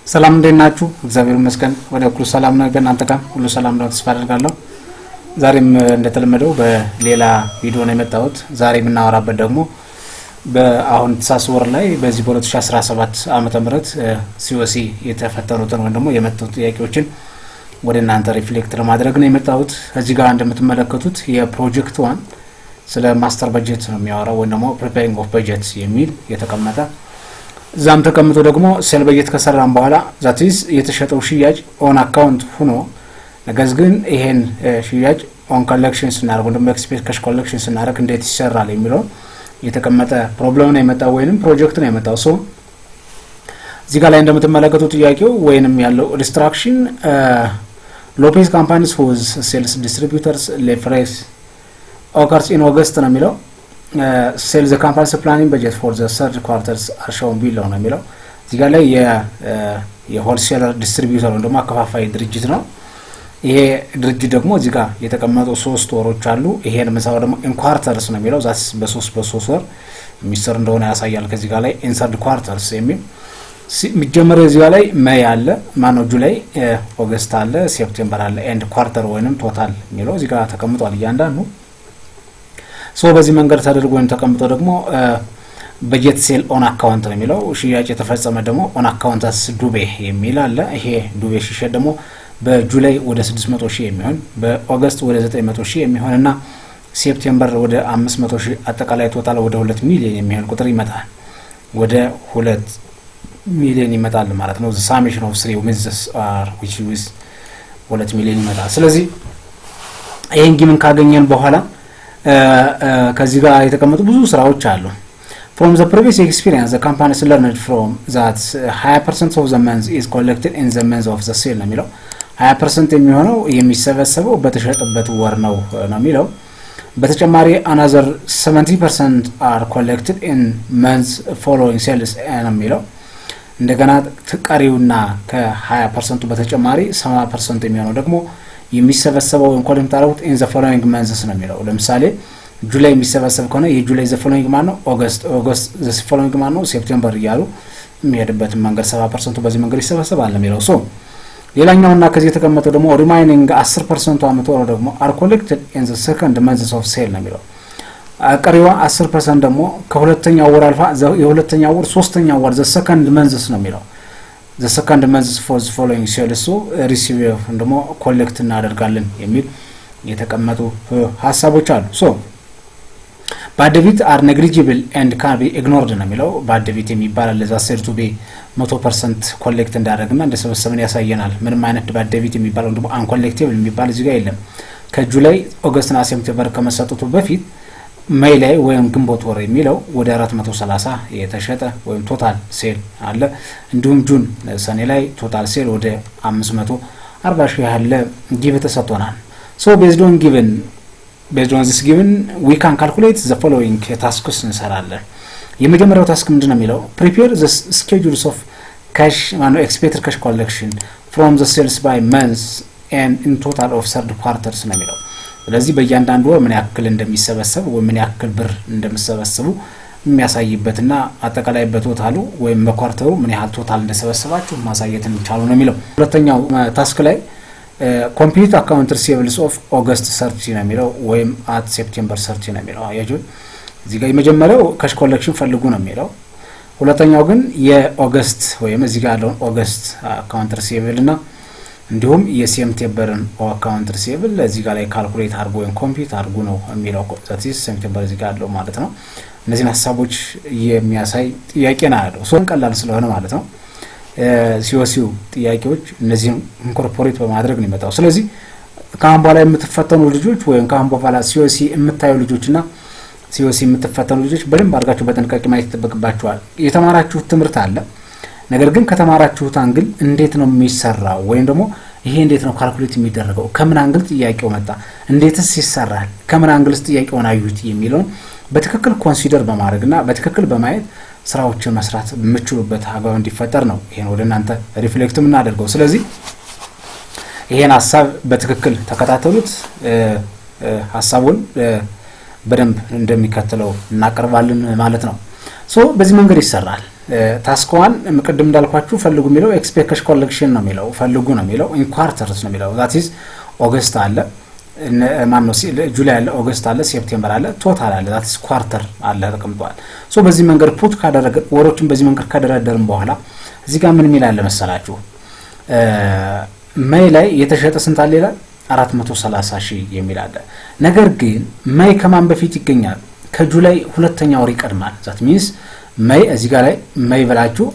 ሰላም እንደናችሁ እግዚአብሔር ይመስገን ወደ ኩሉ ሰላም ነው በእናንተ ጋር ሁሉ ሰላም ነው ተስፋ አደርጋለሁ። ዛሬም እንደተለመደው በሌላ ቪዲዮ ነው የመጣሁት። ዛሬ የምናወራበት ደግሞ በአሁን ተሳስ ወር ላይ በዚህ በ2017 ዓመተ ምህረት ሲኦሲ የተፈተኑትን ወይ ደግሞ የመጡት ጥያቄዎችን ወደ እናንተ ሪፍሌክት ለማድረግ ነው የመጣሁት። እዚህ ጋር እንደምትመለከቱት የፕሮጀክት 1 ስለ ማስተር በጀት ነው የሚያወራው ወይ ደግሞ ፕሪፔሪንግ ኦፍ በጀት የሚል የተቀመጠ ዛም ተቀምጦ ደግሞ ሴል በጀት ከሰራን በኋላ ዛቲስ የተሸጠው ሽያጭ ኦን አካውንት ሆኖ ነገር ግን ይሄን ሽያጭ ኦን ኮሌክሽንስ እና ደግሞ ኤክስፔክት ካሽ ኮሌክሽንስ እና እንዴት ይሰራል የሚለው የተቀመጠ ፕሮብሌም ነው የመጣው ወይንም ፕሮጀክት ነው የመጣው። ሶ እዚህ ጋር ላይ እንደምትመለከቱት ጥያቄው ወይንም ያለው ሪስትራክሽን ሎፔዝ ካምፓኒስ ሁዝ ሴልስ ዲስትሪቢዩተርስ ሌፍሬስ occurs in August ነው የሚለው sell the company's planning budget for the third quarters are shown below ነው የሚለው እዚህ ጋር ላይ የሆልሴለር ዲስትሪቢዩተር ነው ደግሞ አከፋፋይ ድርጅት ነው። ይሄ ድርጅት ደግሞ እዚህ ጋር የተቀመጡ 3 ወሮች አሉ። ይሄን መሳው ደግሞ in quarters ነው የሚለው ዛስ በ3 ወር የሚሰር እንደሆነ ያሳያል። ከዚህ ጋር ላይ in third quarters የሚል የሚጀምረው እዚህ ጋር ላይ ሜይ አለ ማነው ጁላይ ኦገስት አለ ሴፕቴምበር አለ ኤንድ ኳርተር ወይንም ቶታል የሚለው እዚህ ጋር ተቀምጧል እያንዳንዱ። ሶ በዚህ መንገድ ተደርጎ ወይም ተቀምጦ ደግሞ በጀት ሴል ኦን አካውንት ነው የሚለው ሽያጭ የተፈጸመ ደግሞ ኦን አካውንትስ ዱቤ የሚል አለ። ይሄ ዱቤ ሽያጭ ደግሞ በጁላይ ወደ 600,000 የሚሆን በኦገስት ወደ 900,000 የሚሆንና ሴፕቴምበር ወደ 500,000 አጠቃላይ ቶታል ወደ 2 ሚሊዮን የሚሆን ቁጥር ይመጣል። ወደ 2 ሚሊዮን ይመጣል ማለት ነው። the summation of 3 months are which is 2 ሚሊዮን ይመጣል። ስለዚህ ይሄን ጊምን ካገኘን በኋላ ከዚህ ጋር የተቀመጡ ብዙ ስራዎች አሉ። from the previous experience the company has learned from that 20% of the month is collected in the month of the sale ነው የሚለው 20% የሚሆነው የሚሰበሰበው በተሸጠበት ወር ነው የሚለው። በተጨማሪ another 70% are collected in months following sales ነው የሚለው። እንደገና ቀሪውና ከ20% በተጨማሪ 70% የሚሆነው ደግሞ የሚሰበሰበው እንኳን ታረቁት in the following months ነው የሚለው። ለምሳሌ ጁላይ የሚሰበሰብ ከሆነ የጁላይ the following ማን ነው ኦገስት the following ማን ነው ሴፕቴምበር እያሉ የሚሄድበት መንገድ 70% በዚህ መንገድ ይሰበሰባል ነው የሚለው። ሶ ሌላኛውና ከዚህ የተቀመጠው ደግሞ remaining 10% አመት ወር ደግሞ are collected in the second months of sale ነው የሚለው። ቀሪዋ 10% ደግሞ ከሁለተኛው ወር አልፋ የሁለተኛው ወር ሶስተኛው ወር the second months ነው የሚለው። the second months for the following sales so receive ደግሞ ኮሌክት እናደርጋለን የሚል የተቀመጡ ሐሳቦች አሉ። ሶ bad debt are negligible and can be ignored ነው የሚለው። bad debt የሚባል ለዛ ሰርቱ be 100% ኮሌክት እንዳደረግና እንደሰበሰብን ያሳየናል። ምንም አይነት bad debt የሚባል ደግሞ uncollectible የሚባል እዚህ ጋር የለም። ከጁላይ ኦገስትና ሴፕቴምበር ከመሰጠቱ በፊት ሜይ ላይ ወይም ግንቦት ወር የሚለው ወደ 430 የተሸጠ ወይም ቶታል ሴል አለ። እንዲሁም ጁን ሰኔ ላይ ቶታል ሴል ወደ 540,000 ያህል ጊቭ ተሰጥቶናል። ሶ based on this given we can calculate the following tasks እንሰራለን። የመጀመሪያው ታስክ ምንድነው የሚለው prepare the schedules of cash expected cash collection from the sales by months and in total of third quarters ነው የሚለው። ስለዚህ በእያንዳንዱ ወር ምን ያክል እንደሚሰበሰብ ወይ ምን ያክል ብር እንደምሰበሰቡ የሚያሳይበትና አጠቃላይ በቶታሉ ወይም በኳርተሩ ምን ያህል ቶታል እንደሰበሰባችሁ ማሳየት እንቻሉ ነው የሚለው። ሁለተኛው ታስክ ላይ complete account receivables of August 30 ነው የሚለው ወይም at September 30 ነው የሚለው። አያችሁ እዚህ ጋር የመጀመሪያው ካሽ ኮሌክሽን ፈልጉ ነው የሚለው። ሁለተኛው ግን የኦገስት ወይም እዚህ ጋር ያለው ኦገስት አካውንት ሪሲቨብል እና እንዲሁም የሴፕቴምበርን አካውንት ሪሲቨብል እዚህ ጋር ላይ ካልኩሌት አድርጎ ወይም ኮምፒውት አድርጉ ነው የሚለው። ዛቲስ ሴፕቴምበር እዚህ ጋር ያለው ማለት ነው። እነዚህን ሐሳቦች የሚያሳይ ጥያቄ ነው ያለው። ሶን ቀላል ስለሆነ ማለት ነው ሲኦሲው ጥያቄዎች እነዚህን ኢንኮርፖሬት በማድረግ ነው የሚመጣው። ስለዚህ ካሁን በኋላ የምትፈተኑ ልጆች ወይም ካሁን በኋላ ሲኦሲ የምታዩ ልጆችና ሲኦሲ የምትፈተኑ ልጆች በደንብ አድርጋችሁ በጥንቃቄ ማየት ይጠበቅባችኋል። የተማራችሁት ትምህርት አለ። ነገር ግን ከተማራችሁት አንግል እንዴት ነው የሚሰራው ወይም ደግሞ ይሄ እንዴት ነው ካልኩሌት የሚደረገው ከምን አንግል ጥያቄው መጣ እንዴትስ ይሰራል ከምን አንግልስ ጥያቄውን አዩት የሚለውን በትክክል ኮንሲደር በማድረግና በትክክል በማየት ስራዎችን መስራት የምትችሉበት አግባብ እንዲፈጠር ነው ይሄን ወደ እናንተ ሪፍሌክት የምናደርገው። ስለዚህ ይሄን ሐሳብ በትክክል ተከታተሉት። ሐሳቡን በደንብ እንደሚከተለው እናቀርባለን ማለት ነው። ሶ በዚህ መንገድ ይሰራል። ታስክ 1 ቅድም እንዳልኳችሁ ፈልጉ የሚለው ኤክስፔክት ካሽ ኮሌክሽን ነው የሚለው ፈልጉ ነው የሚለው ኢን ኳርተርስ ነው የሚለው that is ኦገስት አለ ማን ነው ጁላይ አለ ኦገስት አለ ሴፕቴምበር አለ ቶታል አለ that is ኳርተር አለ ተቀምጧል ሶ በዚህ መንገድ ፑት ካደረገ ወሮችን በዚህ መንገድ ካደረደርን በኋላ እዚህ ጋር ምን ይላል ለመሰላችሁ ሜይ ላይ የተሸጠ ስንት አለ ይላል 430,000 የሚል አለ ነገር ግን ሜይ ከማን በፊት ይገኛል ከጁላይ ሁለተኛው ወር ይቀድማል that means ሜይ እዚህ ጋር ላይ ሜይ በላችሁ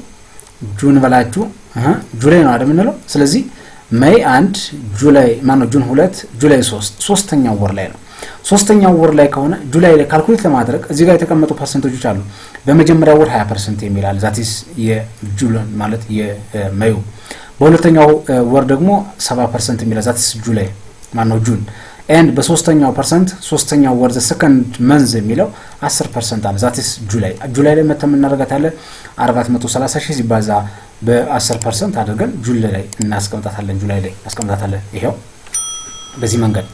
ጁን በላችሁ ጁላይ ነው አይደል ነው ስለዚህ ሜይ 1 ጁላይ ማን ነው ጁን 2 ጁላይ 3 ሶስተኛው ወር ላይ ነው ሶስተኛው ወር ላይ ከሆነ ጁላይ ላይ ካልኩሌት ለማድረግ እዚህ ጋር የተቀመጡ ፐርሰንቶች አሉ በመጀመሪያው ወር 20% የሚል አለ that is የጁላይ ማለት የሜዩ በሁለተኛው ወር ደግሞ 70% የሚል that is ጁላይ ማን ነው ጁን and በሶስተኛው ፐርሰንት ሶስተኛው ወር the second month የሚለው 10% አለ that is ጁላይ ላይ መተም እናደርጋታለን 430,000 ሲባዛ በ10% አድርገን ጁላይ ላይ እናስቀምጣታለን ጁላይ ላይ እናስቀምጣታለን ይሄው በዚህ መንገድ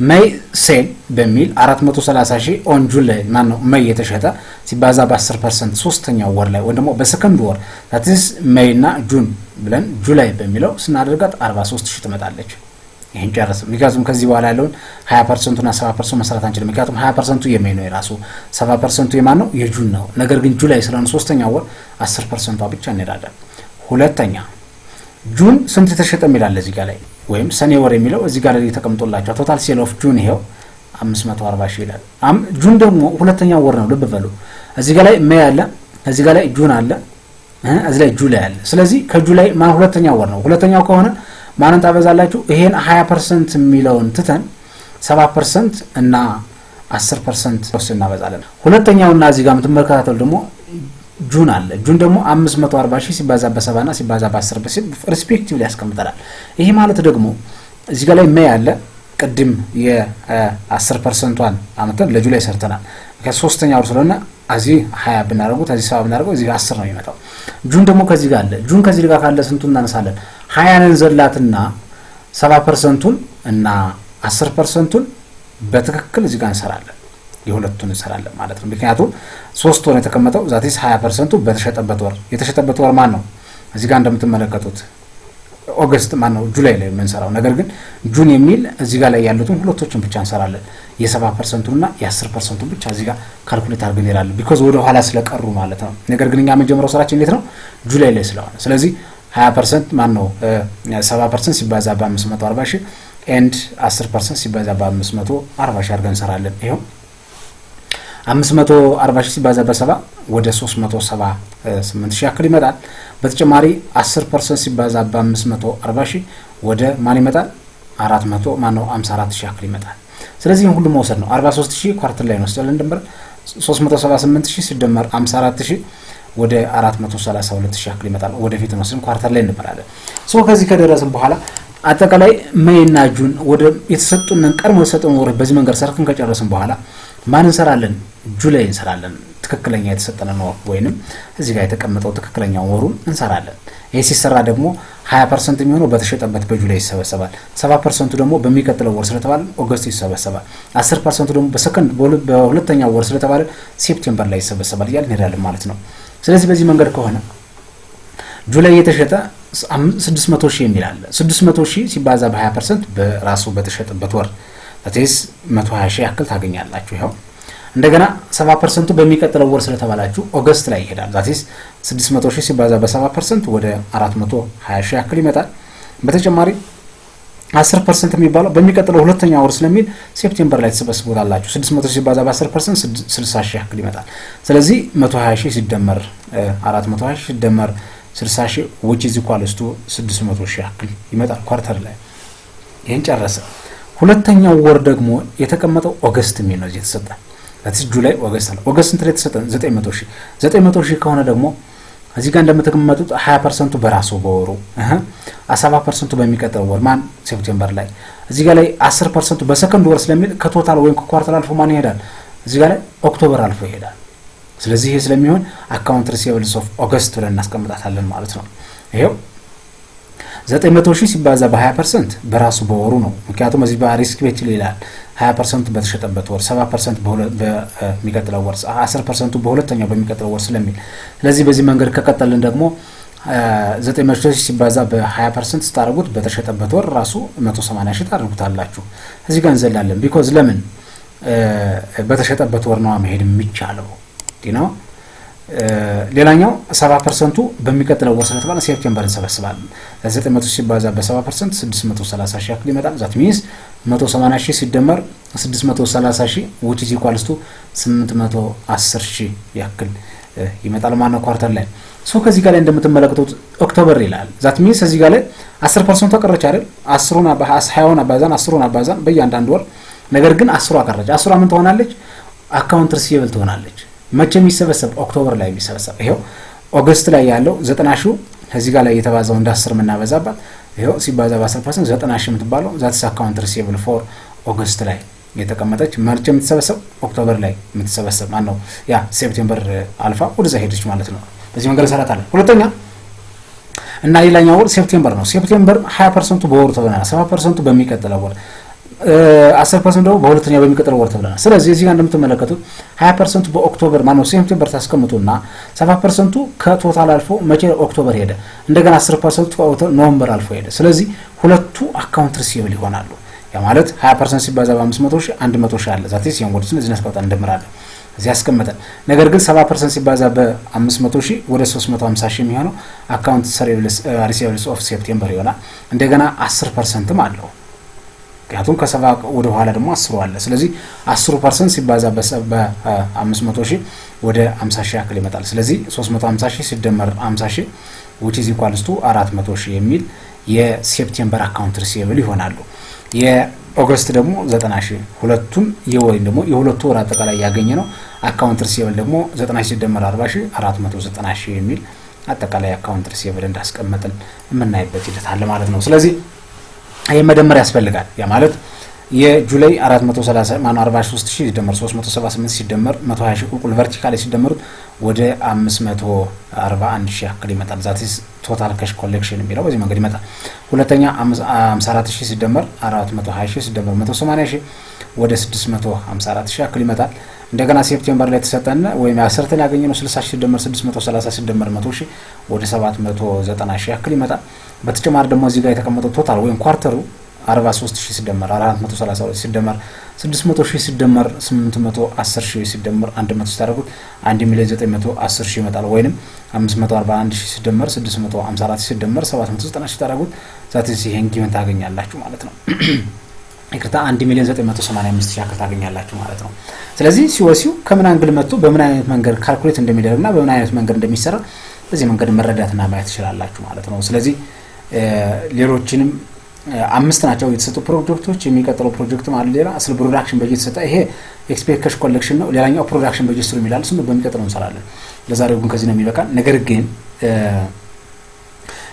ሜይ ሴል በሚል 430,000 on ጁላይ ማን ነው ሜይ የተሸጠ ሲባዛ በ10% ሶስተኛው ወር ላይ ወይ ደግሞ በሰከንድ ወር that is ሜይ እና ጁን ብለን ጁላይ በሚለው ስናደርጋት 43,000 ትመጣለች ይሄን ጨረስን ምክንያቱም ከዚህ በኋላ ያለውን 20% እና 70% መስራት አንችልም ምክንያቱም 20% የሜይ ነው የራሱ 70% የማን ነው የጁን ነው ነገር ግን ጁላይ ስለሆነ ሶስተኛው ወር 10% ብቻ እንሄዳለን ሁለተኛ ጁን ስንት ተሸጠ የሚላል እዚህ ጋር ላይ ወይም ሰኔ ወር የሚለው እዚህ ጋር ላይ ተቀምጦላችሁ ቶታል ሴል ኦፍ ጁን ይሄው 540,000 ይላል ጁን ደግሞ ሁለተኛው ወር ነው ልብ በሉ እዚህ ጋር ላይ ሜይ አለ እዚህ ጋር ላይ ጁን አለ እዚህ ላይ ጁላይ አለ ስለዚህ ከጁላይ ማን ሁለተኛው ወር ነው ሁለተኛው ከሆነ ማንን ታበዛላችሁ ይሄን 20% የሚለውን ትተን 70% እና 10% ወስናበዛለን ሁለተኛውና እዚህ ጋር የምትመለከታተው ደግሞ ጁን አለ ጁን ደግሞ 540,000 ሲባዛ በ7 እና ሲባዛ በ10% ሪስፔክቲቭሊ ያስቀምጣል ይሄ ማለት ደግሞ እዚህ ጋር ላይ ሜይ አለ ቅድም የ10%ን አመተን ለጁላይ ሰርተናል ከሶስተኛው ወር ስለሆነ እዚህ 20 ብናደርጉት እዚህ 70 ብናደርጉት እዚህ 10 ነው የሚመጣው ጁን ደግሞ ከዚህ ጋር አለ ጁን ከዚህ ጋር ካለ ስንቱን እናነሳለን 20ን ዘላትና 70%ን እና 10%ን በትክክል እዚህ ጋር እንሰራለን የሁለቱን እንሰራለን ማለት ነው ምክንያቱም 3 ወር የተቀመጠው that is 20% በተሸጠበት ወር የተሸጠበት ወር ማን ነው እዚህ ጋር እንደምትመለከቱት ኦገስት ማን ነው ጁላይ ላይ የምንሰራው ነገር ግን ጁን የሚል እዚህ ጋር ላይ ያሉትን ሁለቶችን ብቻ እንሰራለን የ70% እና የ10% ብቻ እዚህ ጋር ካልኩሌት አድርገን ይላል because ወደ ኋላ ስለቀሩ ማለት ነው ነገር ግን እኛ የምንጀምረው ስራችን እንዴት ነው ጁላይ ላይ ስለሆነ ስለዚህ 20% ማን ነው 70% ሲባዛ በ540,000 and 10% ሲባዛ በ540,000 አድርገን እንሰራለን ይሄው 540,000 ሲባዛ በ7 ወደ 378,000 ያክል ይመጣል በተጨማሪ 10% ሲባዛ በ540,000 ወደ ማን ይመጣል 400 ማን ነው 54,000 ያክል ይመጣል ስለዚህ ሁሉ መውሰድ ነው 43,000 ኳርተር ላይ ነው ስለዚህ እንደምበር 378,000 ሲደመር 54,000 ወደ 432,000 ያክል ይመጣል ወደፊት ነው ስን ኳርተር ላይ እንበላለን ሶ ከዚህ ከደረስን በኋላ አጠቃላይ ሜይ እና ጁን ወደ የተሰጡንን ቀድሞ የተሰጡን ወር በዚህ መንገድ ሰርተን ከጨረስን በኋላ ማን እንሰራለን ጁላይ እንሰራለን ትክክለኛ የተሰጠነው ነው ወይንም እዚህ ጋር የተቀመጠው ትክክለኛው ወሩን እንሰራለን ይሄ ሲሰራ ደግሞ 20% የሚሆነው በተሸጠበት በጁላይ ይሰበሰባል 70% ደግሞ በሚቀጥለው ወር ስለተባለ ኦገስት ይሰበሰባል 10% ደግሞ በሰከንድ በሁለተኛው ወር ስለተባለ ሴፕቴምበር ላይ ይሰበሰባል ያል እንሄዳለን ማለት ነው ስለዚህ በዚህ መንገድ ከሆነ ጁላይ የተሸጠ 600,000 የሚል አለ 600,000 ሲባዛ በ20% በራሱ በተሸጠበት ወር that is 120,000 ያክል ታገኛላችሁ ይሄው እንደገና 70% በሚቀጥለው ወር ስለተባላችሁ ኦገስት ላይ ይሄዳል that is 600,000 ሲባዛ በ70% ወደ 420,000 ያክል ይመጣል በተጨማሪ 10% የሚባለው በሚቀጥለው ሁለተኛው ወር ስለሚል ሴፕቴምበር ላይ ተሰበስቡታላችሁ 600,000 ሲባዛ በ10% 60,000 ያክል ይመጣል ስለዚህ 120,000 ሲደመር 420,000 ሲደመር 60,000 which is equals to 600,000 ያክል ይመጣል ኳርተር ላይ ይሄን ጨረሰ ሁለተኛው ወር ደግሞ የተቀመጠው ኦገስት የሚል ነው የተሰጠ that is ጁላይ ኦገስት ነው ኦገስት እንት ላይ ተሰጠ 900,000 ከሆነ ደግሞ እዚህ ጋር እንደምትቀመጡት 20% በራሱ በወሩ 70% በሚቀጥለው ወር ማን ሴፕቴምበር ላይ እዚህ ጋር ላይ 10% በሰከንድ ወር ስለሚል ከቶታል ወይም ከኳርተር አልፎ ማን ይሄዳል እዚህ ጋር ላይ ኦክቶበር አልፎ ይሄዳል ስለዚህ ይሄ ስለሚሆን አካውንት ሪሲቨብልስ ኦፍ ኦገስት ብለን እናስቀምጣታለን ማለት ነው ይሄው 900,000 ሲባዛ በ20% በራሱ በወሩ ነው ምክንያቱም እዚህ በሪስክ ቤት ይላል 20% በተሸጠበት ወር 70% በሚቀጥለው ወር 10% በሁለተኛው በሚቀጥለው ወር ስለሚል ስለዚህ በዚህ መንገድ ከቀጠልን ደግሞ 900 ሲባዛ በ20% ስታደርጉት በተሸጠበት ወር ራሱ 180 ሺህ ታደርጉታላችሁ። እዚህ ጋር እንዘላለን ቢኮዝ ለምን በተሸጠበት ወር ነው መሄድ የሚቻለው ነው። ሌላኛው 70% በሚቀጥለው ወር ስለተባለ ሴፕቴምበር እንሰበስባለን። 900 ሲባዛ በ70% 630 ሺህ ያክል ይመጣል። ዛት ሚንስ 180 ሺህ ሲደመር 630 ሺህ which is equals to 810 ሺህ ያክል ይመጣል ማለት ነው ኳርተር ላይ። ሶ ከዚህ ጋር ላይ እንደምትመለከቱት ኦክቶበር ይላል። ዛት ሚንስ እዚህ ጋር ላይ 10% ተቀረች አይደል? 10ን አባዛን 10ን አባዛን በእያንዳንዱ ወር ነገር ግን 10 አቀረች 10 ምን ትሆናለች? አካውንት ሪሲቨብል ትሆናለች። መቼ የሚሰበሰብ? ኦክቶበር ላይ የሚሰበሰብ። ይሄው ኦገስት ላይ ያለው 90 ሺህ እዚህ ጋር ላይ የተባዛው እንደ 10 ምናበዛባት ይሄው ሲባዛ በ10% 90 ሺህ የምትባለው ዛትስ አካውንት ሪሲቨብል ፎር ኦገስት ላይ የተቀመጠች መቼ የምትሰበሰብ? ኦክቶበር ላይ የምትሰበሰብ ማለት ነው። ያ ሴፕቴምበር አልፋ ወደዛ ሄደች ማለት ነው። በዚህ መንገድ ሰራታለን። ሁለተኛ እና ሌላኛው ወር ሴፕቴምበር ነው። ሴፕቴምበር 20% በወሩ ተብለናል። 70% በሚቀጥለው ወር 10% ደግሞ በሁለተኛው በሚቀጥለው ወር ተብለናል። ስለዚህ እዚህ ጋር እንደምትመለከቱት 20% በኦክቶበር ማነው ሴፕቴምበር ታስቀምጡና 70% ከቶታል አልፎ መቼ ኦክቶበር ሄደ። እንደገና 10% ኖቬምበር አልፎ ሄደ። ስለዚህ ሁለቱ አካውንት ሪሲቨብል ይሆናሉ። ያ ማለት 20% ሲባዛ በ500 ሺህ 100 ሺህ አለ ዛት ሲሆን ወደ እዚህ እናስቀምጣለን እንደምራለን እዚህ ያስቀምጠን። ነገር ግን 70% ሲባዛ በ500 ሺህ ወደ 350 ሺህ የሚሆነው አካውንት ሪሲቨብልስ ኦፍ ሴፕቴምበር ይሆናል። እንደገና 10% አለው ምክንያቱም ከ70 ወደ ኋላ ደግሞ 10 አለ። ስለዚህ 10% ሲባዛ በ500 ሺህ ወደ 50 ሺህ ያክል ይመጣል። ስለዚህ 350 ሺህ ሲደመር 50 ሺህ which is equals to 400 ሺህ የሚል የሴፕቴምበር አካውንት ሪሲቨብል ይሆናሉ። የኦገስት ደግሞ 90 ሺህ ሁለቱም የወይን ደግሞ የሁለቱ ወር አጠቃላይ ያገኘ ነው አካውንት ሪሲቨብል ደግሞ 90 ሺህ ሲደመር 40 ሺህ 490 ሺህ የሚል አጠቃላይ አካውንት ሪሲቨብል እንዳስቀመጥን የምናይበት ሂደት አለ ማለት ነው። ስለዚህ ይሄ መደመር ያስፈልጋል። ያ ማለት የጁላይ 430 ማን 43000 ሲደመር 378 ሲደመር 120 ሺህ ቁልቁል ቨርቲካሊ ሲደመሩት ወደ 541 ሺህ ያክል ይመጣል። ዛትስ ቶታል ካሽ ኮሌክሽን የሚለው በዚህ መንገድ ይመጣል። ሁለተኛ 54000 ሲደመር 420 ሺህ ሲደመር 180 ሺህ ወደ 654 ሺህ ያክል ይመጣል። እንደገና ሴፕቴምበር ላይ ተሰጠን ወይም ያሰርተን ያገኘነው 60 ሺህ ሲደመር 630 ሲደመር 100 ሺህ ወደ 790 ሺህ ያክል ይመጣል። በተጨማሪ ደግሞ እዚህ ጋር የተቀመጠው ቶታል ወይም ኳርተሩ 43000 ሲደመር 432 ሲደመር 600000 ሲደመር 810000 ሲደመር 100 ሲታረጉት 1,910,000 ይመጣል። ወይንም 541000 ሲደመር 654 ሲደመር 790 ሲታረጉት ዛትስ ይሄን ጊቨን ታገኛላችሁ ማለት ነው። ይቅርታ 1,985,000 ያክል ታገኛላችሁ ማለት ነው። ስለዚህ ሲወሲው ከምን አንግል መጥቶ በምን አይነት መንገድ ካልኩሌት እንደሚደረግና በምን አይነት መንገድ እንደሚሰራ በዚህ መንገድ መረዳትና ማየት ይችላልላችሁ ማለት ነው። ስለዚህ ሌሎችንም 5 ናቸው የተሰጡ ፕሮጀክቶች። የሚቀጥለው ፕሮጀክት ማለት ሌላ አስል ፕሮዳክሽን በጀት ተሰጠ። ይሄ ኤክስፔክት ካሽ ኮሌክሽን ነው። ሌላኛው ፕሮዳክሽን በጀት ስሩ የሚላል እሱን በሚቀጥለው እንሰራለን። ለዛሬው ግን ከዚህ ነው የሚበቃ። ነገር ግን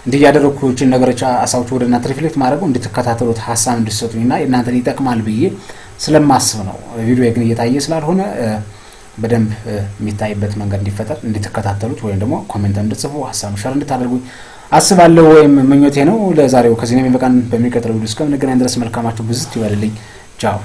እንዲህ ያደረኩት ነገሮች አሳውቹ ወደ እናንተ ሪፍሌክት ማድረጉ እንድትከታተሉት ሐሳብ እንድትሰጡኝና እናንተን ይጠቅማል ብዬ ስለማስብ ነው። ቪዲዮ ግን እየታየ ስላልሆነ በደንብ የሚታይበት መንገድ እንዲፈጠር እንድትከታተሉት ወይም ደግሞ ኮሜንት እንድትጽፉ ሐሳብ ሸር እንድታደርጉኝ አስባለሁ ወይም ምኞቴ ነው። ለዛሬው ከዚህ ነው የሚበቃን። በሚቀጥለው ቪዲዮ እስከምንገናኝ ድረስ መልካማችሁ ብዙ ይበልልኝ። ቻው።